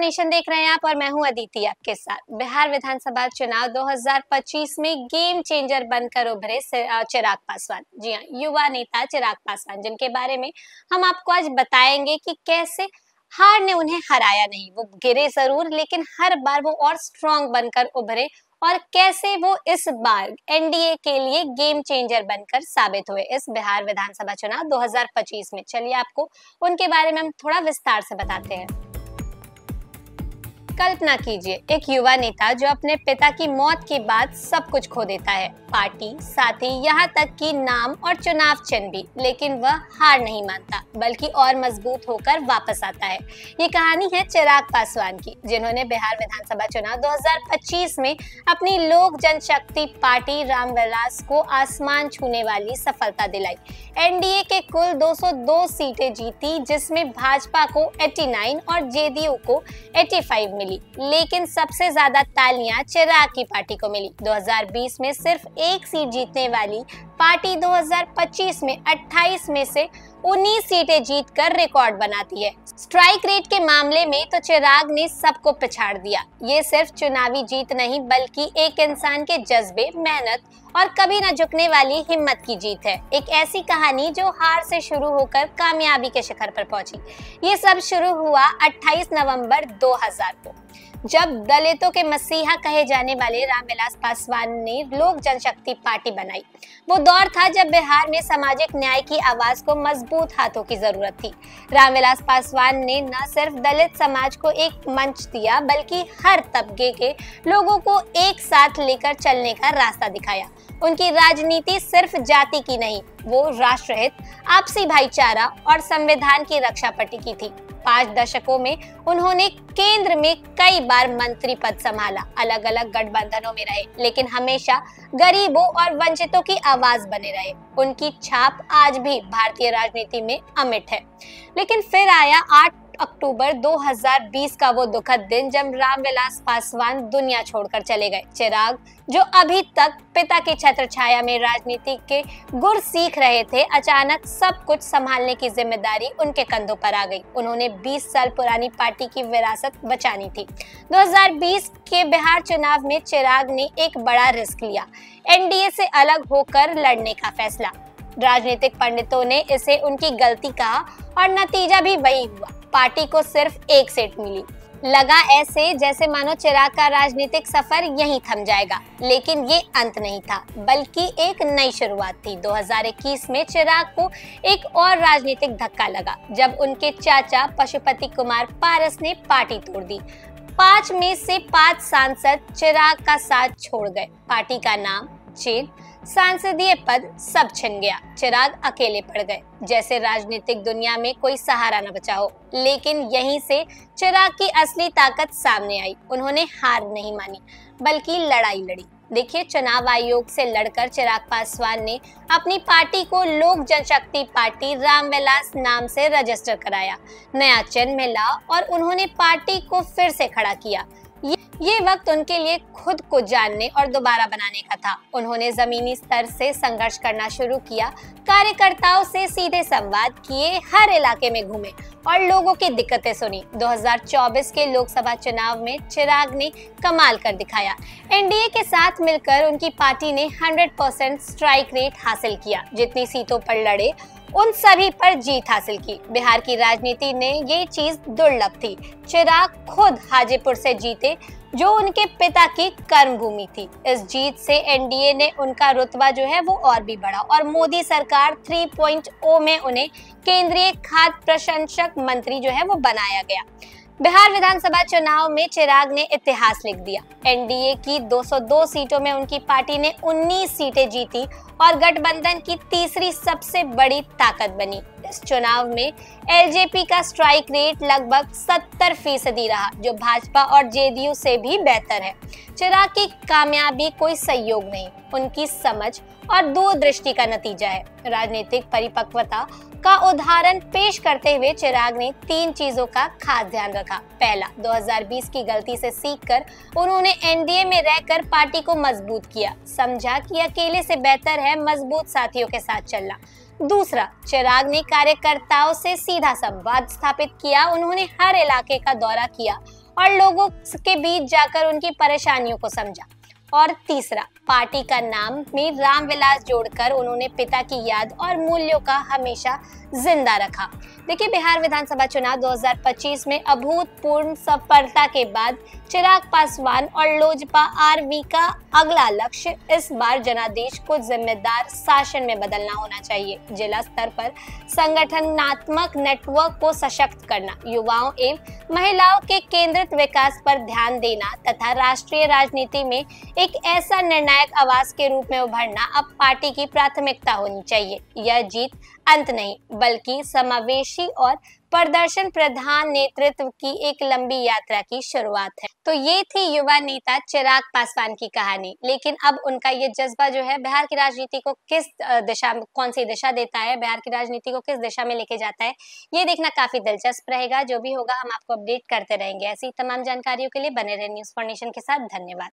Nation देख रहे हैं आप और मैं हूं अदिति आपके साथ। बिहार विधानसभा चुनाव 2025 में गेम चेंजर बनकर उभरे चिराग पासवान। जी हां, युवा नेता चिराग पासवान, जिनके बारे में हम आपको आज बताएंगे कि कैसे हार ने उन्हें हराया नहीं। वो गिरे जरूर, लेकिन हर बार वो और स्ट्रॉन्ग बनकर उभरे और कैसे वो इस बार एनडीए के लिए गेम चेंजर बनकर साबित हुए इस बिहार विधानसभा चुनाव 2025 में। चलिए आपको उनके बारे में हम थोड़ा विस्तार से बताते हैं। कल्पना कीजिए, एक युवा नेता जो अपने पिता की मौत के बाद सब कुछ खो देता है, पार्टी, साथी, यहाँ तक कि नाम और चुनाव चिन्ह भी, लेकिन वह हार नहीं मानता बल्कि और मजबूत होकर वापस आता है। ये कहानी है चिराग पासवान की, जिन्होंने बिहार विधानसभा चुनाव 2025 में अपनी लोक जनशक्ति पार्टी रामविलास को आसमान छूने वाली सफलता दिलाई। एनडीए के कुल 202 सीटें जीती, जिसमें भाजपा को 89 और जेडीयू को 85 मिली, लेकिन सबसे ज्यादा तालियां चिराग की पार्टी को मिली। 2020 में सिर्फ एक सीट जीतने वाली पार्टी 2025 में 28 में से 19 सीटें जीतकर रिकॉर्ड बनाती है। स्ट्राइक रेट के मामले में तो चिराग ने सबको पछाड़ दिया। ये सिर्फ चुनावी जीत नहीं, बल्कि एक इंसान के जज्बे, मेहनत और कभी न झुकने वाली हिम्मत की जीत है। एक ऐसी कहानी जो हार से शुरू होकर कामयाबी के शिखर पर पहुंची। ये सब शुरू हुआ 28 नवंबर 2000 को, जब दलितों के मसीहा कहे जाने वाले रामविलास पासवान ने लोक जनशक्ति पार्टी बनाई। वो दौर था जब बिहार में सामाजिक न्याय की आवाज को मजबूत हाथों की जरूरत थी। रामविलास पासवान ने न सिर्फ दलित समाज को एक मंच दिया, बल्कि हर तबके के लोगों को एक साथ लेकर चलने का रास्ता दिखाया। उनकी राजनीति सिर्फ जाति की नहीं, वो राष्ट्रहित, आपसी भाईचारा और संविधान की रक्षा पर टिकी थी। 5 दशकों में उन्होंने केंद्र में कई बार मंत्री पद संभाला, अलग अलग गठबंधनों में रहे, लेकिन हमेशा गरीबों और वंचितों की आवाज बने रहे। उनकी छाप आज भी भारतीय राजनीति में अमिट है। लेकिन फिर आया 8 अक्टूबर 2020 का वो दुखद दिन, जब रामविलास पासवान दुनिया छोड़कर चले गए। चिराग, जो अभी तक पिता की छत्र छाया में राजनीति के गुर सीख रहे थे, अचानक सब कुछ संभालने की जिम्मेदारी उनके कंधों पर आ गई। उन्होंने 20 साल पुरानी पार्टी की विरासत बचानी थी। 2020 के बिहार चुनाव में चिराग ने एक बड़ा रिस्क लिया, एनडीए से अलग होकर लड़ने का फैसला। राजनीतिक पंडितों ने इसे उनकी गलती कहा और नतीजा भी वही हुआ। पार्टी को सिर्फ एक सीट मिली। लगा ऐसे जैसे मानो चिराग का राजनीतिक सफर यहीं थम जाएगा, लेकिन ये अंत नहीं था, बल्कि एक नई शुरुआत थी। 2021 में चिराग को एक और राजनीतिक धक्का लगा, जब उनके चाचा पशुपति कुमार पारस ने पार्टी तोड़ दी। 5 में से 5 सांसद चिराग का साथ छोड़ गए। पार्टी का नाम, चिन्ह, सांसदीय पद सब छिन गया। चिराग अकेले पड़ गए, जैसे राजनीतिक दुनिया में कोई सहारा न बचा हो। लेकिन यहीं से चिराग की असली ताकत सामने आई। उन्होंने हार नहीं मानी, बल्कि लड़ाई लड़ी। देखिए, चुनाव आयोग से लड़कर चिराग पासवान ने अपनी पार्टी को लोक जनशक्ति पार्टी रामविलास नाम से रजिस्टर कराया, नया चिन्ह मिला और उन्होंने पार्टी को फिर से खड़ा किया। ये वक्त उनके लिए खुद को जानने और दोबारा बनाने का था। उन्होंने जमीनी स्तर से संघर्ष करना शुरू किया, कार्यकर्ताओं से सीधे संवाद किए, हर इलाके में घूमे और लोगों की दिक्कतें सुनी। 2024 के लोकसभा चुनाव में चिराग ने कमाल कर दिखाया। एनडीए के साथ मिलकर उनकी पार्टी ने 100% स्ट्राइक रेट हासिल किया। जितनी सीटों पर लड़े, उन सभी पर जीत हासिल की। बिहार की राजनीति ने ये चीज दुर्लभ थी। चिराग खुद हाजीपुर से जीते, जो उनके पिता की कर्मभूमि थी। इस जीत से एनडीए ने उनका रुतबा जो है वो और भी बढ़ा और मोदी सरकार 3.0 में उन्हें केंद्रीय खाद्य प्रशंसक मंत्री जो है वो बनाया गया। बिहार विधानसभा चुनाव में चिराग ने इतिहास लिख दिया। एनडीए की 202 सीटों में उनकी पार्टी ने 19 सीटें जीती और गठबंधन की तीसरी सबसे बड़ी ताकत बनी। इस चुनाव में एलजेपी का स्ट्राइक रेट लगभग 70% रहा, जो भाजपा और जेडीयू से भी बेहतर है। चिराग की कामयाबी कोई संयोग नहीं, उनकी समझ और दूरदृष्टि का नतीजा है। राजनीतिक परिपक्वता का उदाहरण पेश करते हुए चिराग ने 3 चीजों का खास ध्यान रखा। पहला, 2020 की गलती से सीखकर उन्होंने एनडीए में रहकर पार्टी को मजबूत किया। समझा कि अकेले से बेहतर है मजबूत साथियों के साथ चलना। दूसरा, चिराग ने कार्यकर्ताओं से सीधा संवाद स्थापित किया। उन्होंने हर इलाके का दौरा किया और लोगों के बीच जाकर उनकी परेशानियों को समझा। और तीसरा, पार्टी का नाम में रामविलास जोड़कर उन्होंने पिता की याद और मूल्यों का हमेशा जिंदा रखा। देखिए, बिहार विधानसभा चुनाव 2025 में अभूतपूर्व सफलता के बाद चिराग पासवान और लोजपा आरवी का अगला लक्ष्य इस बार जनादेश को जिम्मेदार शासन में बदलना होना चाहिए। जिला स्तर पर संगठनात्मक नेटवर्क को सशक्त करना, युवाओं एवं महिलाओं के केंद्रित विकास पर ध्यान देना तथा राष्ट्रीय राजनीति में एक ऐसा निर्णायक आवाज के रूप में उभरना अब पार्टी की प्राथमिकता होनी चाहिए। यह जीत अंत नहीं, बल्कि समावेशी और प्रदर्शन प्रधान नेतृत्व की एक लंबी यात्रा की शुरुआत है। तो ये थी युवा नेता चिराग पासवान की कहानी। लेकिन अब उनका ये जज्बा जो है बिहार की राजनीति को किस दिशा में, कौन सी दिशा देता है, बिहार की राजनीति को किस दिशा में लेके जाता है, ये देखना काफी दिलचस्प रहेगा। जो भी होगा हम आपको अपडेट करते रहेंगे। ऐसी तमाम जानकारियों के लिए बने रहे न्यूज़ फॉर नेशन के साथ। धन्यवाद।